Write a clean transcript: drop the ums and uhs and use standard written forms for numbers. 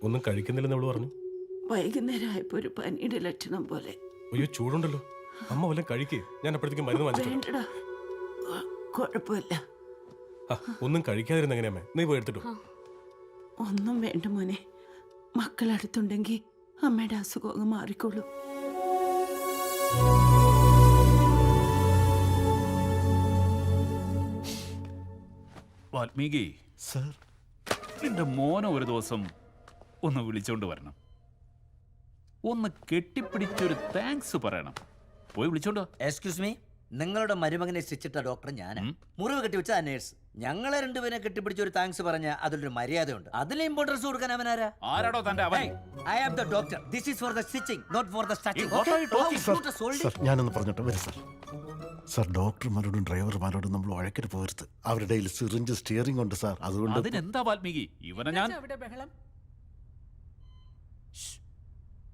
ഒന്നും കഴിക്കുന്നില്ലെന്ന് അവള് പറഞ്ഞു. വൈകുന്നേരം ആയപ്പോ ഒരു പനിയുടെ ലക്ഷണം പോലെ. അയ്യോ ചൂടുണ്ടല്ലോ, അമ്മ വല്ലതും കഴിക്കേ, ഞാൻ അപ്പോഴത്തേക്ക് മരുന്ന് വാങ്ങിച്ചിട്ടുണ്ട്. വേണ്ടടാ, കുഴപ്പമില്ല. ഒന്നും കഴിക്കാതിരുന്ന എങ്ങനെയമ്മേ, നീ പോയി എടുത്തിട്ടു. ഒന്നും വേണ്ട മോനെ, മക്കളടുത്തുണ്ടെങ്കിൽ അമ്മയുടെ അസുഖം അങ്ങ് മാറിക്കോളൂ. വാൽമീകി സർ, നിന്റെ മോനെ ഒരു ദിവസം ഒന്ന് വിളിച്ചോണ്ട് വരണം. ഒന്ന് കെട്ടിപ്പിടിച്ചൊരു താങ്ക്സ് പറയണം. പോയി വിളിച്ചോണ്ടോ. എക്സ്ക്യൂസ് മീ, നിങ്ങളുടെ മരുമകനെ ശിക്ഷിച്ച ഡോക്ടർ ഞാനാ. മുറിവ് കെട്ടിവെച്ച നേഴ്സ്. ഞങ്ങളെ രണ്ടുപേരെ കെട്ടിപ്പിടിച്ച ഒരു താങ്ക്സ് പറഞ്ഞ അതിലൊരു മര്യാദയുണ്ട്. അതിലെ ഇമ്പോർട്ടൻസ് കൊടുക്കാൻ അവനാരാ? ആരാടോ തന്റെ അവൻ? I am the doctor. This is for the stitching, not for the starching. Sir ഞാനൊന്ന് പറഞ്ഞോട്ടെ, വരും സർ. സർ, ഡോക്ടർമാരോടും ഡ്രൈവർമാരോടും നമ്മൾ വഴക്കിന് പോകരുത്. അവരുടെ സിറിഞ്ച് സ്റ്റിയറിംഗ് ഉണ്ട് സാർ, അതുകൊണ്ട്. അതിനെന്താ വാൽമീകി, ഇവനെ ഞാൻ അവിടെ ബഹളം